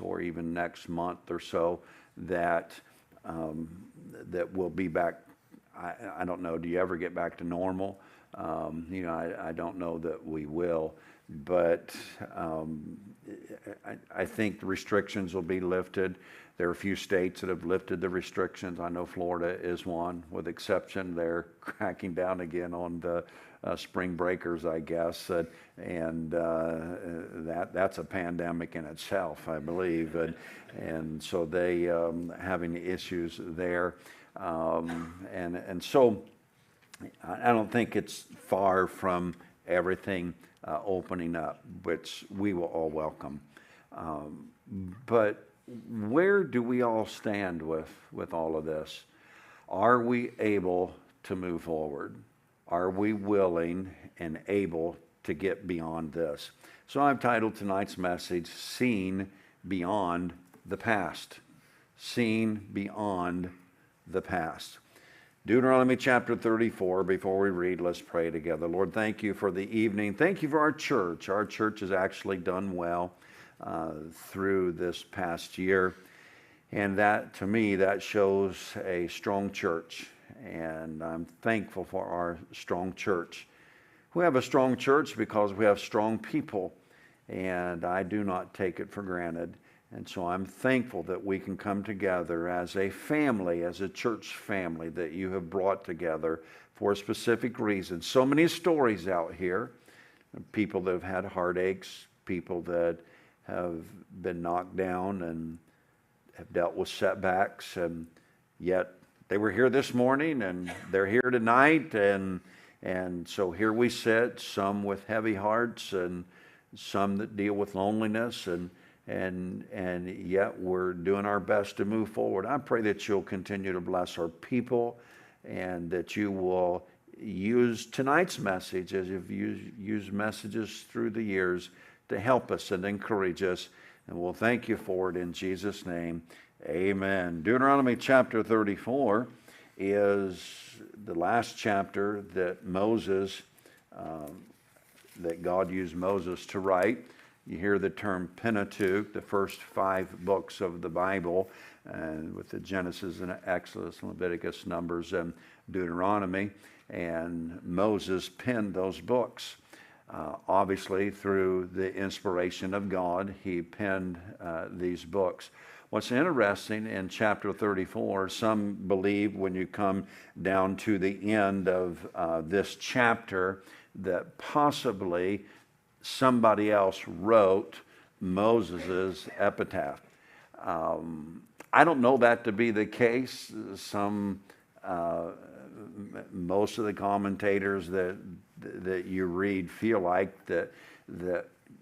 or even next month or so that that we'll be back. I don't know. Do you ever get back to normal? I don't know that we will, but I think the restrictions will be lifted. There are a few states that have lifted the restrictions. I know Florida is one, with exception. They're cracking down again on the spring breakers, I guess, and that's a pandemic in itself, I believe, and so they having issues there, and so I don't think it's far from everything opening up, which we will all welcome. But where do we all stand with all of this? Are we able to move forward? Are we willing and able to get beyond this? So I've titled tonight's message, Seeing Beyond the Past. Seeing Beyond the Past. Deuteronomy chapter 34, before we read, let's pray together. Lord, thank you for the evening. Thank you for our church. Our church has actually done well through this past year. And that, to me, that shows a strong church. And I'm thankful for our strong church. We have a strong church because we have strong people. And I do not take it for granted. And so I'm thankful that we can come together as a family, as a church family that you have brought together for a specific reason. So many stories out here, people that have had heartaches, people that have been knocked down and have dealt with setbacks, and yet they were here this morning and they're here tonight, and so here we sit, some with heavy hearts and some that deal with loneliness, and yet we're doing our best to move forward. I pray that you'll continue to bless our people and that you will use tonight's message, as you've used messages through the years, to help us and encourage us. And we'll thank you for it in Jesus' name. Amen. Deuteronomy chapter 34 is the last chapter that that God used Moses to write. You hear the term Pentateuch, the first 5 books of the Bible, and with the Genesis and Exodus, Leviticus, Numbers, and Deuteronomy. And Moses penned those books. Obviously, through the inspiration of God, he penned these books. What's interesting in chapter 34, some believe when you come down to the end of this chapter that possibly somebody else wrote Moses' epitaph. I don't know that to be the case. Most of the commentators that you read feel like that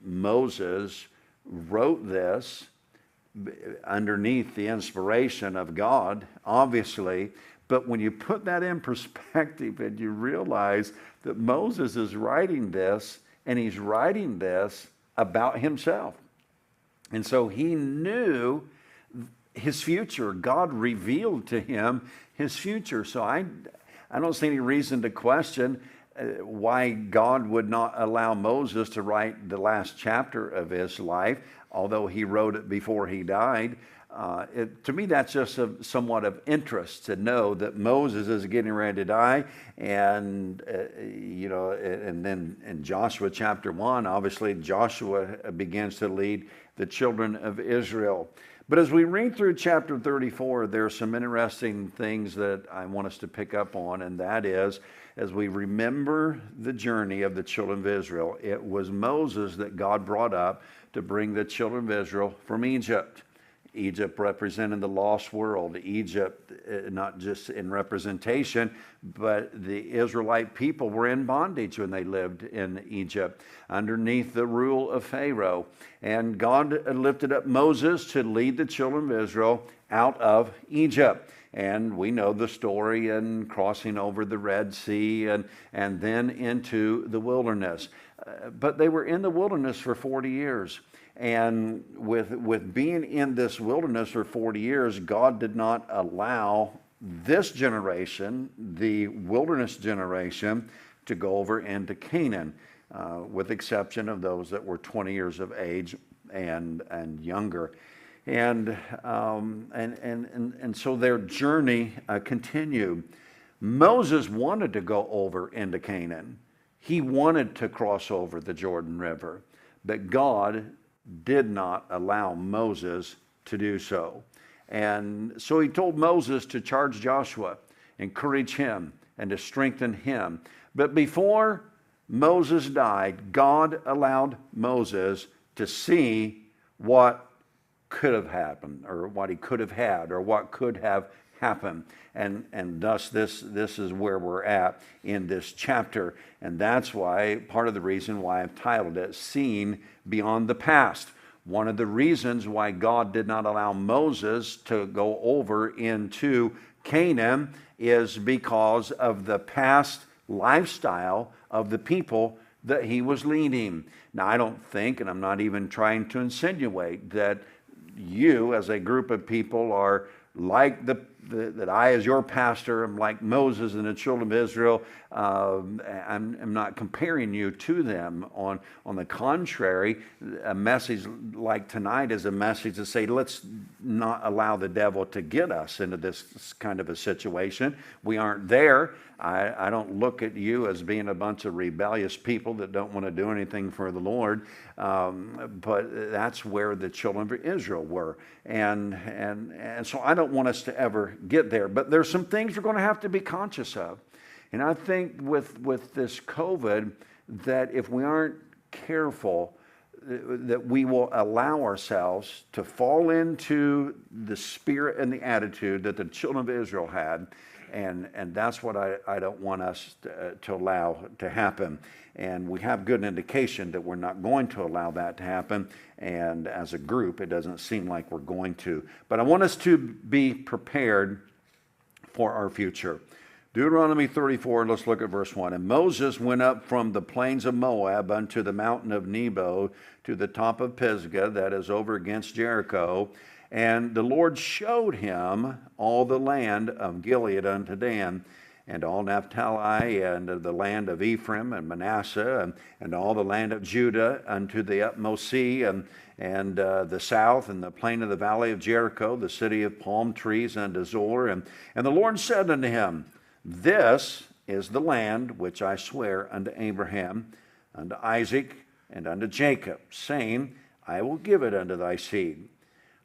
Moses wrote this underneath the inspiration of God, obviously. But when you put that in perspective and you realize that Moses is writing this, and he's writing this about himself. And so he knew his future. God revealed to him his future. So I don't see any reason to question why God would not allow Moses to write the last chapter of his life, although he wrote it before he died. To me, that's just somewhat of interest to know that Moses is getting ready to die, and and then in Joshua chapter 1, obviously Joshua begins to lead the children of Israel. But as we read through chapter 34, there are some interesting things that I want us to pick up on, and that is, as we remember the journey of the children of Israel, it was Moses that God brought up to bring the children of Israel from Egypt. Egypt represented the lost world. Egypt, not just in representation, but the Israelite people were in bondage when they lived in Egypt underneath the rule of Pharaoh. And God lifted up Moses to lead the children of Israel out of Egypt. And we know the story in crossing over the Red Sea and then into the wilderness. But they were in the wilderness for 40 years. And with being in this wilderness for 40 years, God did not allow this generation, the wilderness generation, to go over into Canaan, with exception of those that were 20 years of age and younger. And so their journey continued. Moses wanted to go over into Canaan. He wanted to cross over the Jordan River, but God did not allow Moses to do so. And so he told Moses to charge Joshua, encourage him, and to strengthen him. But before Moses died, God allowed Moses to see what could have happened, or what he could have had, or what could have happened. And thus this is where we're at in this chapter. And that's why, part of the reason why I've titled it, Seeing Beyond the Past. One of the reasons why God did not allow Moses to go over into Canaan is because of the past lifestyle of the people that he was leading. Now, I don't think, and I'm not even trying to insinuate, that you as a group of people are like that I, as your pastor, am like Moses and the children of Israel. I'm not comparing you to them. On the contrary, a message like tonight is a message to say, let's not allow the devil to get us into this kind of a situation. We aren't there. I don't look at you as being a bunch of rebellious people that don't want to do anything for the Lord, but that's where the children of Israel were, and so I don't want us to ever get there. But there's some things we're going to have to be conscious of, and I think with this COVID, that if we aren't careful, that we will allow ourselves to fall into the spirit and the attitude that the children of Israel had. And that's what I don't want us to allow to happen. And we have good indication that we're not going to allow that to happen. And as a group, it doesn't seem like we're going to. But I want us to be prepared for our future. Deuteronomy 34, let's look at verse 1. And Moses went up from the plains of Moab unto the mountain of Nebo to the top of Pisgah, that is over against Jericho. And the Lord showed him all the land of Gilead unto Dan, and all Naphtali, and the land of Ephraim and Manasseh, and all the land of Judah unto the utmost sea, and the south, and the plain of the valley of Jericho, the city of palm trees unto Zoar. And the Lord said unto him, This is the land which I swear unto Abraham, unto Isaac, and unto Jacob, saying, I will give it unto thy seed.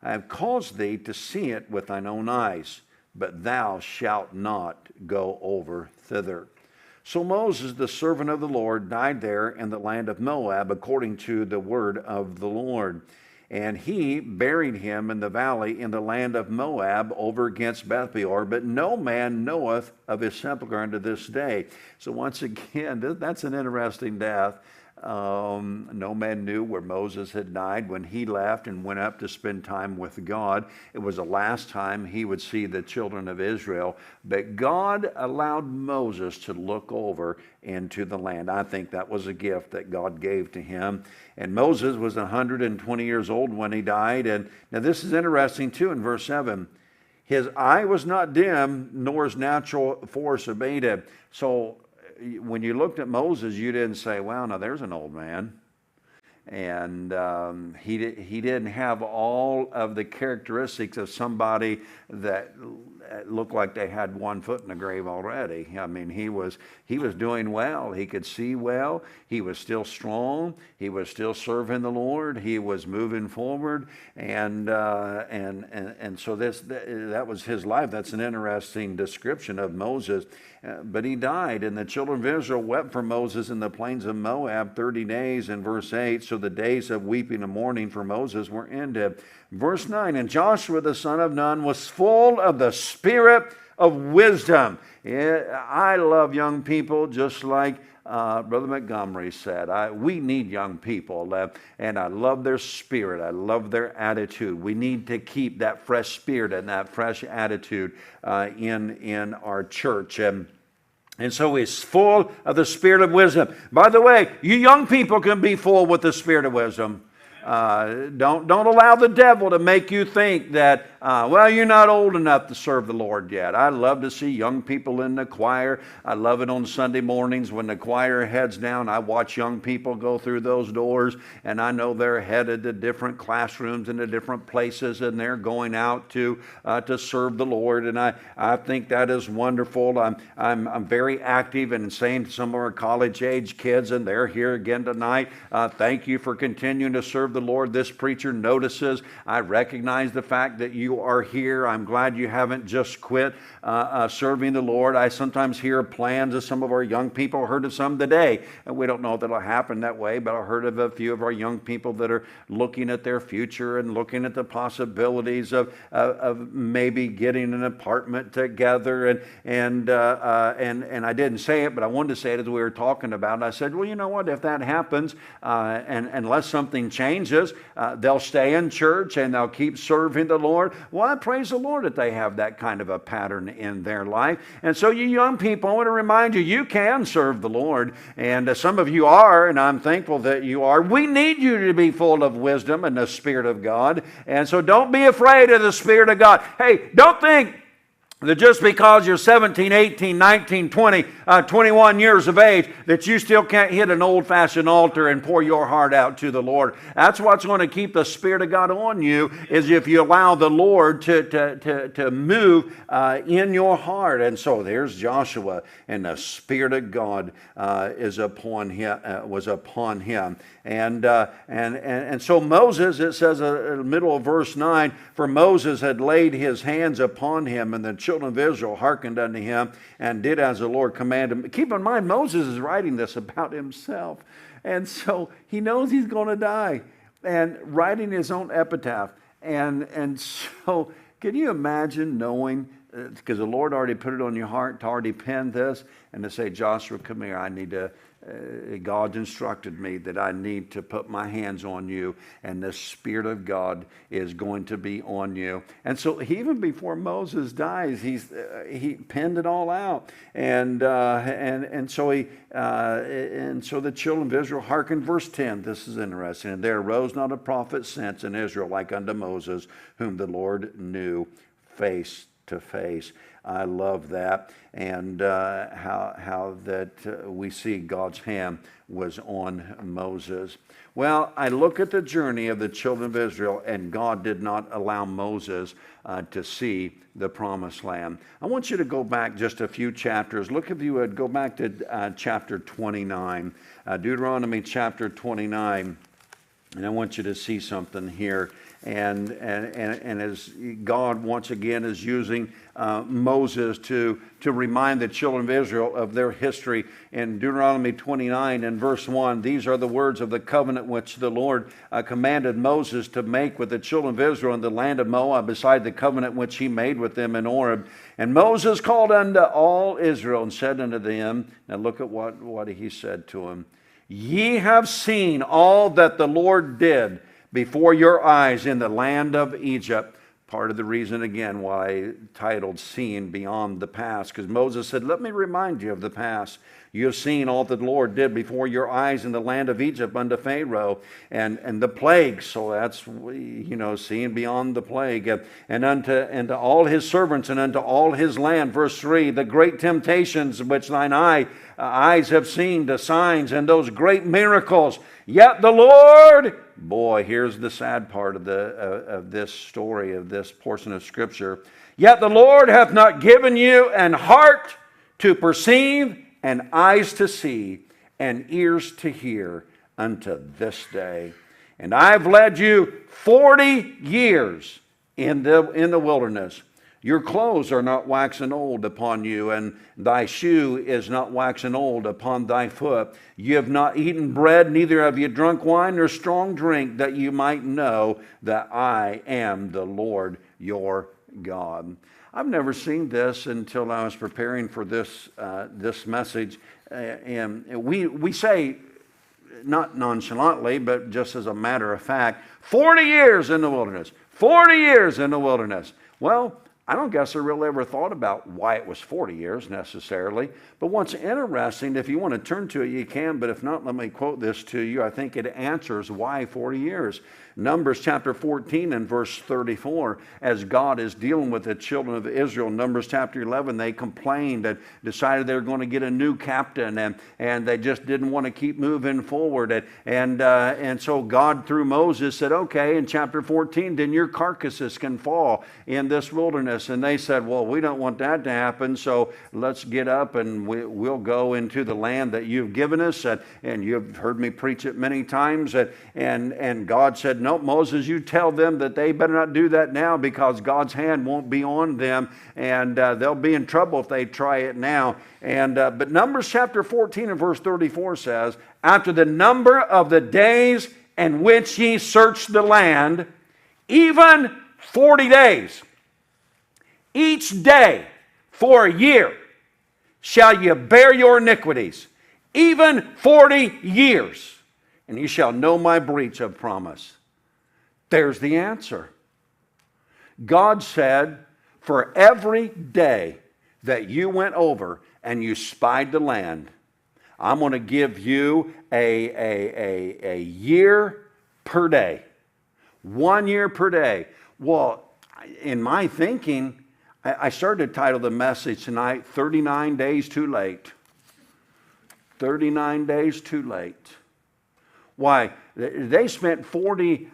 I have caused thee to see it with thine own eyes, but thou shalt not go over thither. So Moses, the servant of the Lord, died there in the land of Moab, according to the word of the Lord. And he buried him in the valley in the land of Moab over against Beth-peor, but no man knoweth of his sepulchre unto this day. So once again, that's an interesting death. No man knew where Moses had died when he left and went up to spend time with God. It was the last time he would see the children of Israel. But God allowed Moses to look over into the land. I think that was a gift that God gave to him. And Moses was 120 years old when he died. And now this is interesting too in verse 7. His eye was not dim, nor his natural force abated. So when you looked at Moses, you didn't say, wow, now there's an old man. And he didn't have all of the characteristics of somebody that looked like they had one foot in the grave already. I mean, he was doing well. He could see well. He was still strong. He was still serving the Lord. He was moving forward. And so that was his life. That's an interesting description of Moses. But he died, and the children of Israel wept for Moses in the plains of Moab 30 days, in verse 8. So the days of weeping and mourning for Moses were ended. Verse 9, and Joshua the son of Nun was full of the spirit of wisdom. I love young people, just like Brother Montgomery said. We need young people, and I love their spirit. I love their attitude. We need to keep that fresh spirit and that fresh attitude in our church. And so he's full of the spirit of wisdom. By the way, you young people can be full with the spirit of wisdom. Don't allow the devil to make you think that Well, you're not old enough to serve the Lord yet. I love to see young people in the choir. I love it on Sunday mornings when the choir heads down. I watch young people go through those doors, and I know they're headed to different classrooms and to different places, and they're going out to serve the Lord. And I think that is wonderful. I'm very active in saying to some of our college-age kids, and they're here again tonight, thank you for continuing to serve the Lord. This preacher notices. I recognize the fact that you are here. I'm glad you haven't just quit serving the Lord. I sometimes hear plans of some of our young people. I heard of some today, and we don't know if that'll happen that way, but I heard of a few of our young people that are looking at their future and looking at the possibilities of maybe getting an apartment together. And I didn't say it, but I wanted to say it as we were talking about it. I said, well, you know what? If that happens, and unless something changes, they'll stay in church and they'll keep serving the Lord. Well, I praise the Lord that they have that kind of a pattern in their life. And so you young people, I want to remind you, you can serve the Lord. And some of you are, and I'm thankful that you are. We need you to be full of wisdom and the Spirit of God. And so don't be afraid of the Spirit of God. Hey, don't think that just because you're 17, 18, 19, 20, 21 years of age, that you still can't hit an old-fashioned altar and pour your heart out to the Lord. That's what's going to keep the Spirit of God on you, is if you allow the Lord to move in your heart. And so there's Joshua, and the Spirit of God was upon him. And so Moses, it says in the middle of verse 9, for Moses had laid his hands upon him, and the children of Israel hearkened unto him and did as the Lord commanded him. Keep in mind, Moses is writing this about himself. And so he knows he's going to die and writing his own epitaph. And so can you imagine knowing, because the Lord already put it on your heart to already pen this and to say, Joshua, come here, I need to, God instructed me that I need to put my hands on you, and the Spirit of God is going to be on you. And so even before Moses dies, he penned it all out, and so the children of Israel hearkened. Verse 10. This is interesting. And there arose not a prophet since in Israel like unto Moses, whom the Lord knew face to face. I love that, and how that we see God's hand was on Moses. Well, I look at the journey of the children of Israel, and God did not allow Moses to see the promised land. I want you to go back just a few chapters. Look, if you would, go back to chapter 29, Deuteronomy chapter 29, and I want you to see something here. And as God once again is using Moses to remind the children of Israel of their history. In Deuteronomy 29 and verse 1, these are the words of the covenant which the Lord commanded Moses to make with the children of Israel in the land of Moab, beside the covenant which he made with them in Horeb. And Moses called unto all Israel and said unto them, now look at what he said to them, ye have seen all that the Lord did before your eyes in the land of Egypt. Part of the reason, again, why I titled Seeing Beyond the Past, because Moses said, let me remind you of the past. You have seen all that the Lord did before your eyes in the land of Egypt unto Pharaoh and the plagues. So that's, seeing beyond the plague. And unto all his servants and unto all his land. Verse 3, the great temptations which thine eyes have seen, the signs and those great miracles. Yet the Lord, boy, here's the sad part of this story, of this portion of Scripture. Yet the Lord hath not given you an heart to perceive, and eyes to see, and ears to hear unto this day. And I've led you 40 years in the wilderness. Your clothes are not waxen old upon you, and thy shoe is not waxen old upon thy foot. You have not eaten bread, neither have you drunk wine or strong drink, that you might know that I am the Lord your God. I've never seen this until I was preparing for this message. And we say, not nonchalantly, but just as a matter of fact, 40 years in the wilderness. 40 years in the wilderness. Well, I don't guess I really ever thought about why it was 40 years necessarily. But what's interesting, if you want to turn to it, you can. But if not, let me quote this to you. I think it answers why 40 years. Numbers chapter 14 and verse 34, as God is dealing with the children of Israel. Numbers chapter 11, they complained and decided they were going to get a new captain, and they just didn't want to keep moving forward. And so God, through Moses, said, okay, in chapter 14, then your carcasses can fall in this wilderness. And they said, well, we don't want that to happen, so let's get up and we'll go into the land that you've given us. And you've heard me preach it many times. And God said, no, Moses, you tell them that they better not do that now, because God's hand won't be on them, and they'll be in trouble if they try it now. But Numbers chapter 14 and verse 34 says, after the number of the days in which ye searched the land, even 40 days, each day for a year shall ye bear your iniquities, even 40 years, and ye shall know my breach of promise. There's the answer. God said, for every day that you went over and you spied the land, I'm going to give you a year per day. 1 year per day. Well, in my thinking, I started to title the message tonight, 39 Days Too Late. 39 days too late. Why? They spent 40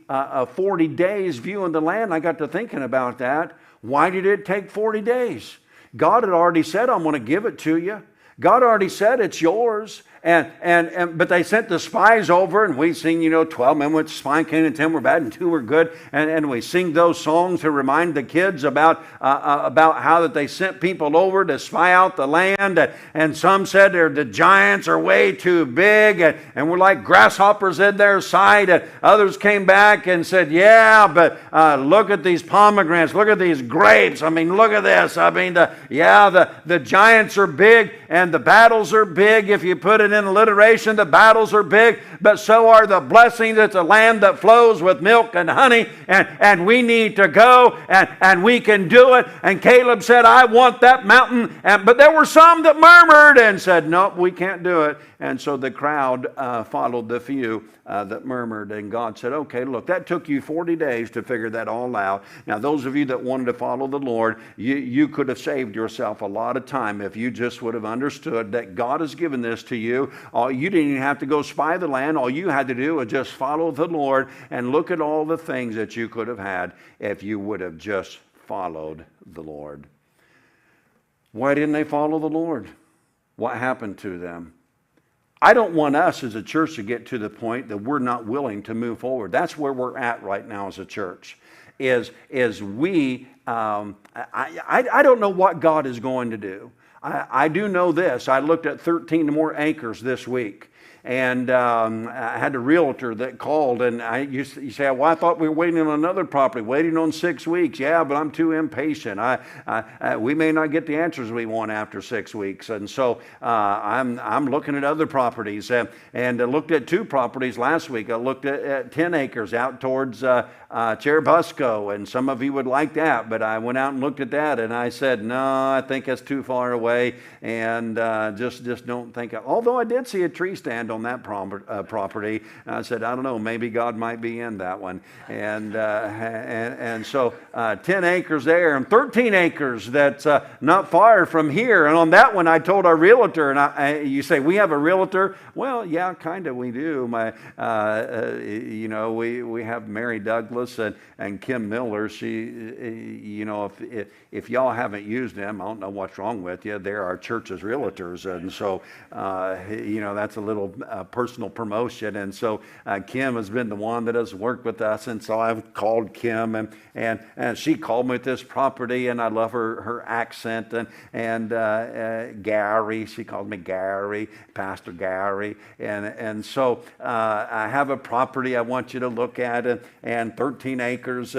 days viewing the land. I got to thinking about that. Why did it take 40 days? God had already said, I'm going to give it to you. God already said it's yours. But they sent the spies over, and we sing, 12 men went spying, and 10 were bad, and 2 were good. And we sing those songs to remind the kids about how that they sent people over to spy out the land. And some said the giants are way too big, and we're like grasshoppers in their sight. And others came back and said, yeah, but look at these pomegranates, look at these grapes. I mean, look at this. I mean, the giants are big, and the battles are big. If you put it in alliteration, the battles are big, but so are the blessings. It's a land that flows with milk and honey, and we need to go, and we can do it. And Caleb said, I want that mountain. But there were some that murmured and said, nope, we can't do it. And so the crowd followed the few that murmured. And God said, okay, look, that took you 40 days to figure that all out. Now, those of you that wanted to follow the Lord, you could have saved yourself a lot of time if you just would have understood that God has given this to you. You didn't even have to go spy the land. All you had to do was just follow the Lord, and look at all the things that you could have had if you would have just followed the Lord. Why didn't they follow the Lord? What happened to them? I don't want us as a church to get to the point that we're not willing to move forward. That's where we're at right now as a church. I don't know what God is going to do. I do know this. I looked at 13 more acres this week. And I had a realtor that called, and you say, well, I thought we were waiting on another property, waiting on 6 weeks. Yeah, but I'm too impatient. We may not get the answers we want after 6 weeks. And so I'm looking at other properties, and I looked at 2 properties last week. I looked at 10 acres out towards Cherubusco, and some of you would like that, but I went out and looked at that, and I said, no, I think that's too far away, and just don't think. Although I did see a tree stand on that property, I said, I don't know, maybe God might be in that one, and so 10 acres there, and 13 acres that's not far from here, and on that one I told our realtor, and you say, we have a realtor? Well, yeah, kind of, we do. We have Mary Douglas and Kim Miller. She, if y'all haven't used them, I don't know what's wrong with you. They're our church's realtors, and so that's a little personal promotion. And so Kim has been the one that has worked with us, and so I've called Kim, and she called me at this property, and I love her accent, and Gary, she called me Gary, Pastor Gary, and so I have a property I want you to look at, and 13 acres,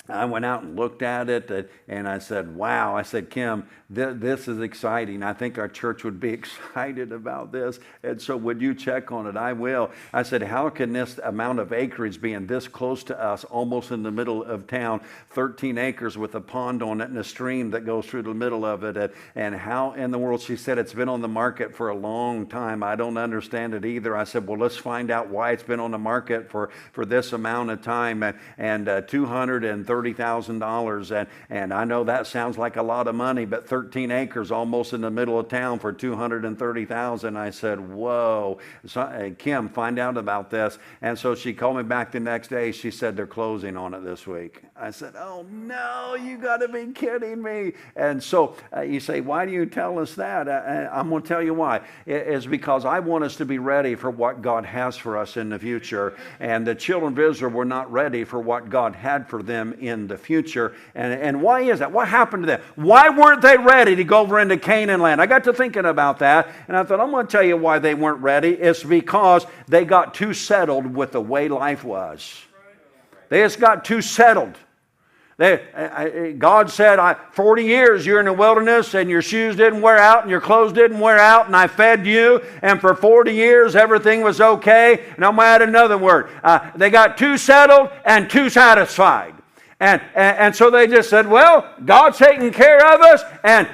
I went out and looked at it, and I said, wow. I said, Kim, this is exciting. I think our church would be excited about this. And so would you check on it? I will. I said, how can this amount of acreage being this close to us, almost in the middle of town, 13 acres with a pond on it and a stream that goes through the middle of it, and how in the world? She said, it's been on the market for a long time. I don't understand it either. I said, well, let's find out why it's been on the market for this amount of time, and $230,000, and I know that sounds like a lot of money, but 13 acres almost in the middle of town for $230,000. I said, whoa. So, Kim, find out about this. And so she called me back the next day. She said they're closing on it this week. I said, oh no, you got to be kidding me. And so you say, why do you tell us that? I'm going to tell you why. It's because I want us to be ready for what God has for us in the future. And the children of Israel were not ready for what God had for them in the future. And why is that? What happened to them? Why weren't they ready to go over into Canaan land? I got to thinking about that, and I thought, I'm going to tell you why they weren't ready. It's because they got too settled with the way life was. They just got too settled. God said, 40 years you're in the wilderness and your shoes didn't wear out and your clothes didn't wear out, and I fed you, and for 40 years everything was okay. And I'm going to add another word. They got too settled and too satisfied. And so they just said, well, God's taking care of us, and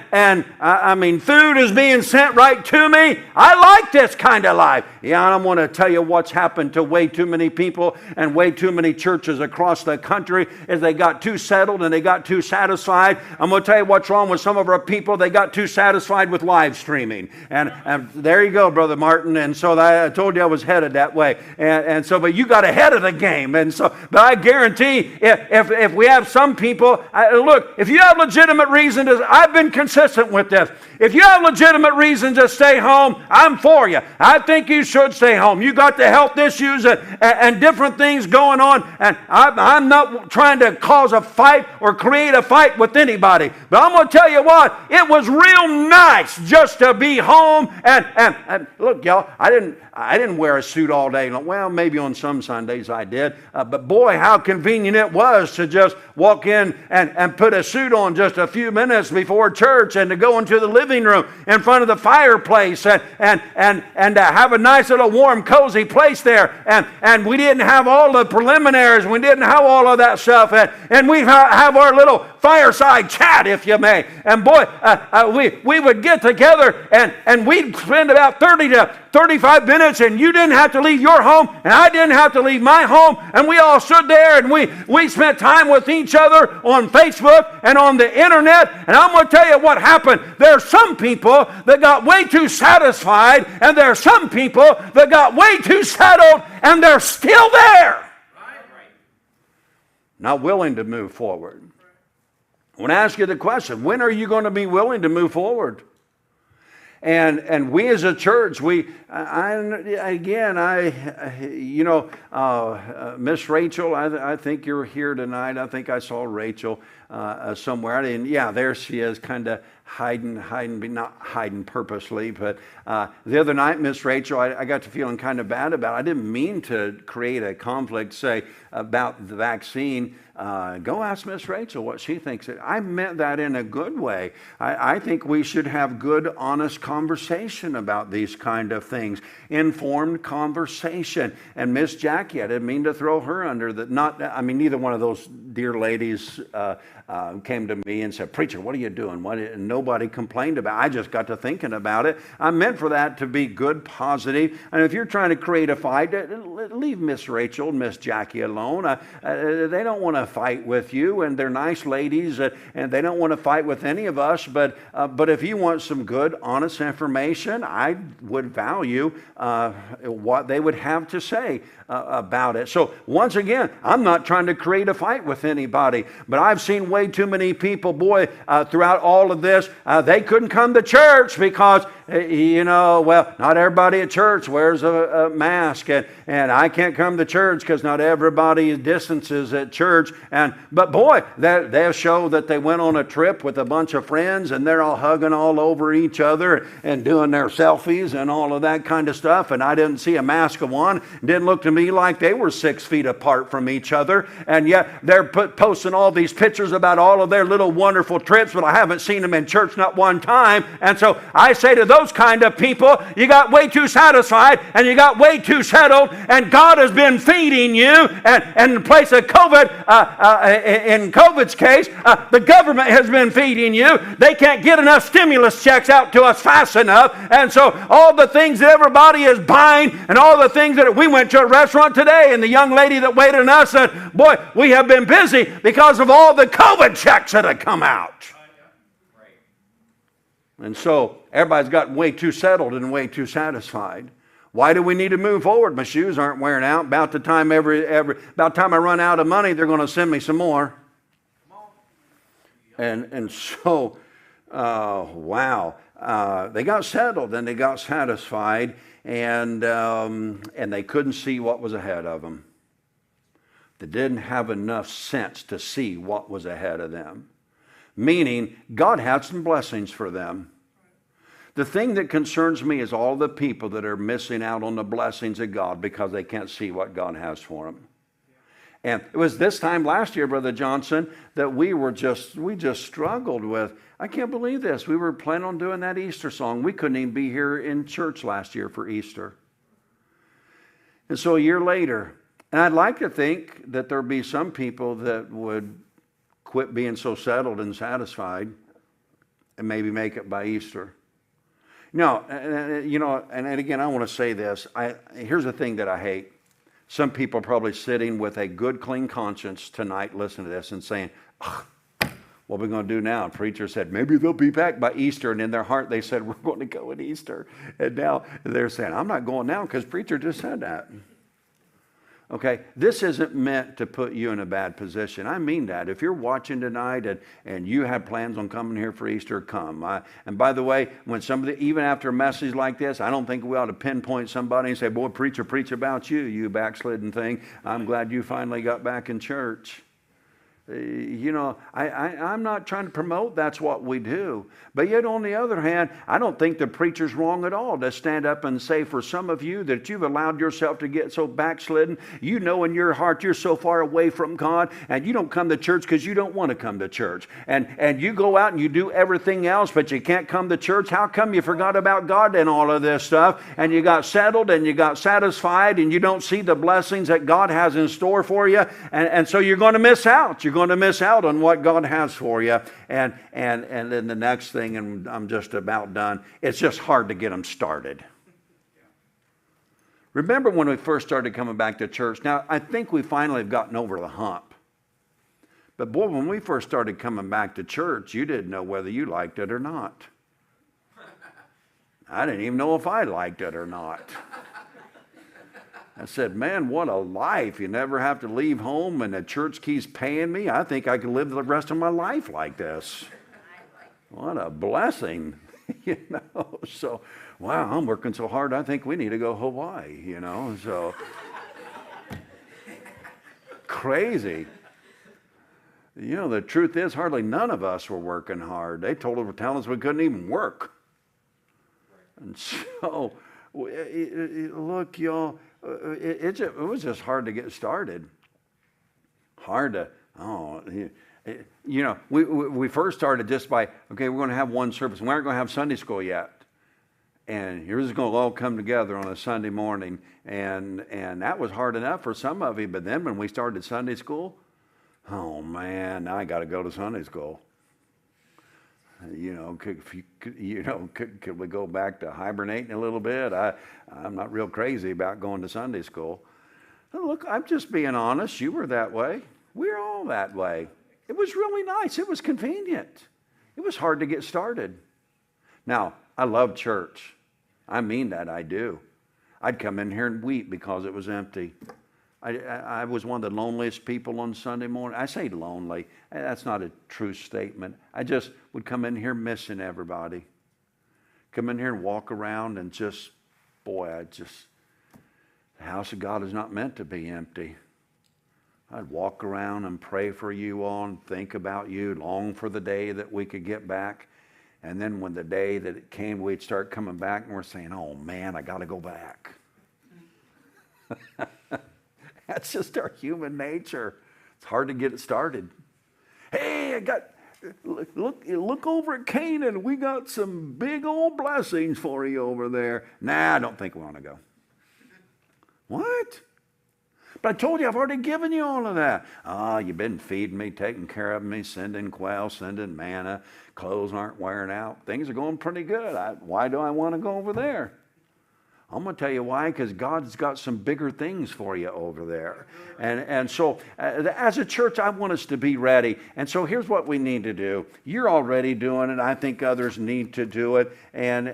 I mean, food is being sent right to me. I like this kind of life. Yeah, and I'm going to tell you what's happened to way too many people and way too many churches across the country is they got too settled and they got too satisfied. I'm going to tell you what's wrong with some of our people. They got too satisfied with live streaming. And there you go, Brother Martin. And so I told you I was headed that way. And so, but you got ahead of the game. And so, but I guarantee if we have some people, look, if you have legitimate reason to, I've been consistent with this. If you have legitimate reason to stay home, I'm for you. I think you should stay home. You got the health issues and different things going on, and I'm not trying to cause a fight or create a fight with anybody. But I'm going to tell you what, it was real nice just to be home. And look, y'all, I didn't wear a suit all day long. Well, maybe on some Sundays I did. But boy, how convenient it was to just walk in and put a suit on just a few minutes before church, and to go into the living room in front of the fireplace and have a nice little warm, cozy place there. And we didn't have all the preliminaries. We didn't have all of that stuff. And we have our little fireside chat, if you may. And boy, we would get together and we'd spend about 30 to 35 minutes, and you didn't have to leave your home, and I didn't have to leave my home, and we all stood there and we spent time with each other on Facebook and on the internet. And I'm going to tell you what happened. There's some people that got way too satisfied, and there are some people that got way too settled, and they're still there. Not willing to move forward. I want to ask you the question, when are you going to be willing to move forward? And we as a church, Miss Rachel, I think you're here tonight. I think I saw Rachel somewhere. And yeah, there she is, kind of hiding, not hiding purposely, but the other night, Miss Rachel, I got to feeling kind of bad about it. I didn't mean to create a conflict, say, about the vaccine. Go ask Miss Rachel what she thinks. I meant that in a good way. I think we should have good, honest conversation about these kind of things. Informed conversation. And Miss Jackie, I didn't mean to throw her under the, neither one of those dear ladies came to me and said, "Preacher, what are you doing?" And nobody complained about it. I just got to thinking about it. I meant for that to be good, positive. And if you're trying to create a fight, leave Miss Rachel and Miss Jackie alone. They don't want to fight with you, and they're nice ladies, and they don't want to fight with any of us. But if you want some good, honest information, I would value what they would have to say about it. So once again, I'm not trying to create a fight with anybody, but I've seen way too many people, throughout all of this, they couldn't come to church because, not everybody at church wears a mask, and I can't come to church because not everybody distances at church, But boy, they'll show that they went on a trip with a bunch of friends and they're all hugging all over each other and doing their selfies and all of that kind of stuff. And I didn't see a mask of one. It didn't look to me like they were 6 feet apart from each other. And yet they're posting all these pictures about all of their little wonderful trips, but I haven't seen them in church not one time. And so I say to those kind of people, you got way too satisfied and you got way too settled, and God has been feeding you. And in place of COVID, in COVID's case, the government has been feeding you. They can't get enough stimulus checks out to us fast enough. And so all the things that everybody is buying and all the things that we went to a restaurant today, and the young lady that waited on us said, boy, we have been busy because of all the COVID checks that have come out. And so everybody's gotten way too settled and way too satisfied. Why do we need to move forward? My shoes aren't wearing out. About the time I run out of money, they're going to send me some more. And so, wow. They got settled and they got satisfied, and they couldn't see what was ahead of them. They didn't have enough sense to see what was ahead of them. Meaning, God had some blessings for them. The thing that concerns me is all the people that are missing out on the blessings of God because they can't see what God has for them. And it was this time last year, Brother Johnson, that we just struggled with. I can't believe this. We were planning on doing that Easter song. We couldn't even be here in church last year for Easter. And so a year later, and I'd like to think that there'd be some people that would quit being so settled and satisfied and maybe make it by Easter. No, and again, I want to say this. Here's the thing that I hate. Some people are probably sitting with a good, clean conscience tonight, listening to this and saying, what are we going to do now? Preacher said, maybe they'll be back by Easter. And in their heart, they said, we're going to go at Easter. And now they're saying, I'm not going now because preacher just said that. Okay, this isn't meant to put you in a bad position. I mean that. If you're watching tonight and you have plans on coming here for Easter, come. And by the way, when somebody, even after a message like this, I don't think we ought to pinpoint somebody and say, boy, preacher, preach about you, you backslidden thing. I'm glad you finally got back in church. I'm not trying to promote that's what we do. But yet on the other hand, I don't think the preacher's wrong at all to stand up and say for some of you that you've allowed yourself to get so backslidden. You know in your heart you're so far away from God, and you don't come to church because you don't want to come to church. And you go out and you do everything else, but you can't come to church. How come you forgot about God and all of this stuff? And you got settled and you got satisfied and you don't see the blessings that God has in store for you. And so you're going to miss out. You're going to miss out on what God has for you. And then the next thing, and I'm just about done, it's just hard to get them started. Remember when we first started coming back to church? Now, I think we finally have gotten over the hump. But boy, when we first started coming back to church, you didn't know whether you liked it or not. I didn't even know if I liked it or not. I said, man, what a life. You never have to leave home and the church keeps paying me. I think I could live the rest of my life like this. What a blessing, So, wow, I'm working so hard, I think we need to go Hawaii, so. Crazy. The truth is hardly none of us were working hard. They told us we couldn't even work. And so, look, y'all, it was just hard to get started. We first started just by, okay, we're going to have one service. We aren't going to have Sunday school yet. And you're just going to all come together on a Sunday morning. And that was hard enough for some of you. But then when we started Sunday school, oh man, now I got to go to Sunday school. Could we go back to hibernating a little bit? I'm not real crazy about going to Sunday school. Look, I'm just being honest. You were that way. We're all that way. It was really nice. It was convenient. It was hard to get started. Now, I love church. I mean that, I do. I'd come in here and weep because it was empty. I was one of the loneliest people on Sunday morning. I say lonely. That's not a true statement. I just would come in here missing everybody. Come in here and walk around and the house of God is not meant to be empty. I'd walk around and pray for you all and think about you, long for the day that we could get back. And then when the day that it came, we'd start coming back and we're saying, oh man, I got to go back. That's just our human nature. It's hard to get it started. Hey, look over at Canaan. We got some big old blessings for you over there. Nah, I don't think we want to go. What? But I told you, I've already given you all of that. You've been feeding me, taking care of me, sending quail, sending manna. Clothes aren't wearing out. Things are going pretty good. Why do I want to go over there? I'm going to tell you why, because God's got some bigger things for you over there. And so as a church, I want us to be ready. And so here's what we need to do. You're already doing it. I think others need to do it. And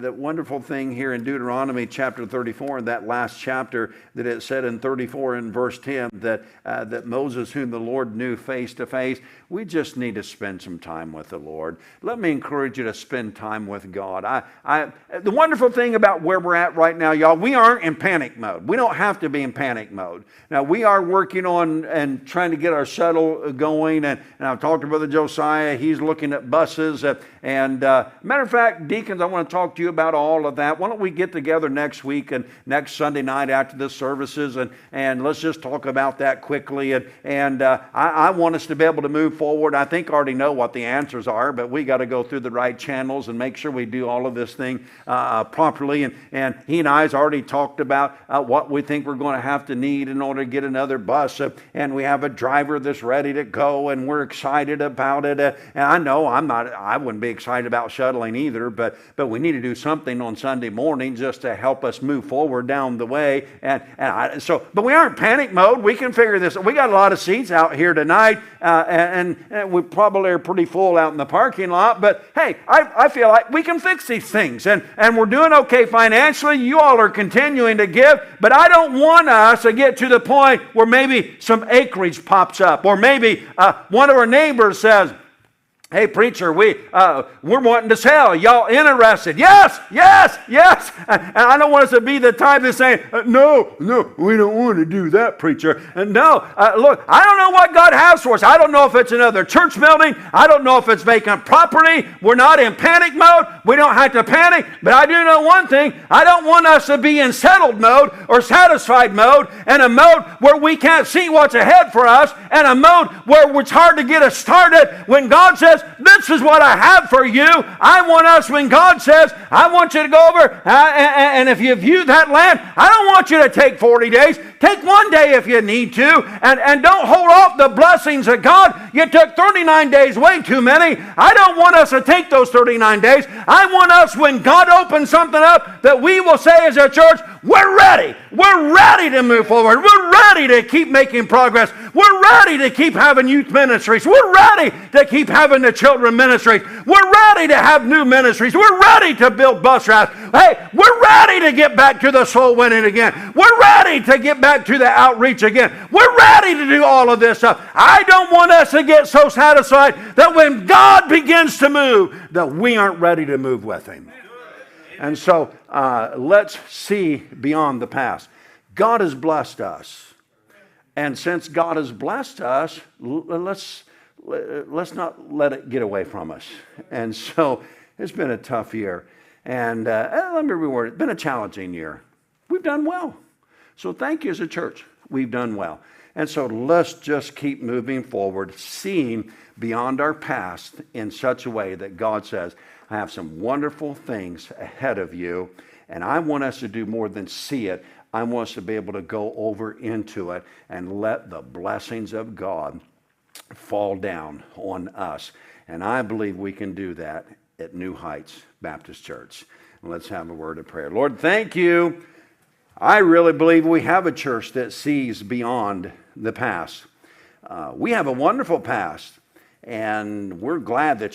the wonderful thing here in Deuteronomy chapter 34, in that last chapter, that it said in 34 in verse 10 that Moses, whom the Lord knew face to face, we just need to spend some time with the Lord. Let me encourage you to spend time with God. The wonderful thing about where we're at right now, y'all, we aren't in panic mode. We don't have to be in panic mode. Now, we are working on and trying to get our shuttle going, and I've talked to Brother Josiah. He's looking at buses. Matter of fact, deacons, I want to talk to you about all of that. Why don't we get together next week and next Sunday night after the services, and let's just talk about that quickly. I want us to be able to move forward. I think I already know what the answers are, but we got to go through the right channels and make sure we do all of this thing properly. And he and I has already talked about what we think we're going to have to need in order to get another bus. And we have a driver that's ready to go, and we're excited about it. And I know I wouldn't be excited about shuttling either, but we need to do something on Sunday morning just to help us move forward down the way. But we aren't in panic mode. We can figure this. We got a lot of seats out here tonight, and we probably are pretty full out in the parking lot. But hey, I feel like we can fix these things, and we're doing okay financially. You all are continuing to give, but I don't want us to get to the point where maybe some acreage pops up, or maybe one of our neighbors says, hey, preacher, we're wanting to sell. Y'all interested? Yes. And I don't want us to be the type that's saying, no, we don't want to do that, preacher. Look, I don't know what God has for us. I don't know if it's another church building. I don't know if it's vacant property. We're not in panic mode. We don't have to panic. But I do know one thing. I don't want us to be in settled mode or satisfied mode, and a mode where we can't see what's ahead for us, and a mode where it's hard to get us started when God says, this is what I have for you. I want us, when God says, I want you to go over, and if you view that land, I don't want you to take 40 days. Take one day if you need to, and don't hold off the blessings of God. You took 39 days, way too many. I don't want us to take those 39 days. I want us, when God opens something up, that we will say as a church, we're ready. We're ready to move forward. We're ready to keep making progress. We're ready to keep having youth ministries. We're ready to keep having the children ministries. We're ready to have new ministries. We're ready to build bus routes. Hey, we're ready to get back to the soul winning again. We're ready to get back to the outreach again. We're ready to do all of this stuff. I don't want us to get so satisfied that when God begins to move, that we aren't ready to move with Him. And so let's see beyond the past. God has blessed us. And since God has blessed us, let's not let it get away from us. And so it's been a tough year. And let me reword it. It's been a challenging year. We've done well. So thank you as a church. We've done well. And so let's just keep moving forward, seeing beyond our past in such a way that God says, I have some wonderful things ahead of you, and I want us to do more than see it. I want us to be able to go over into it and let the blessings of God fall down on us. And I believe we can do that at New Heights Baptist Church. And let's have a word of prayer. Lord, thank you. I really believe we have a church that sees beyond the past. We have a wonderful past, and we're glad that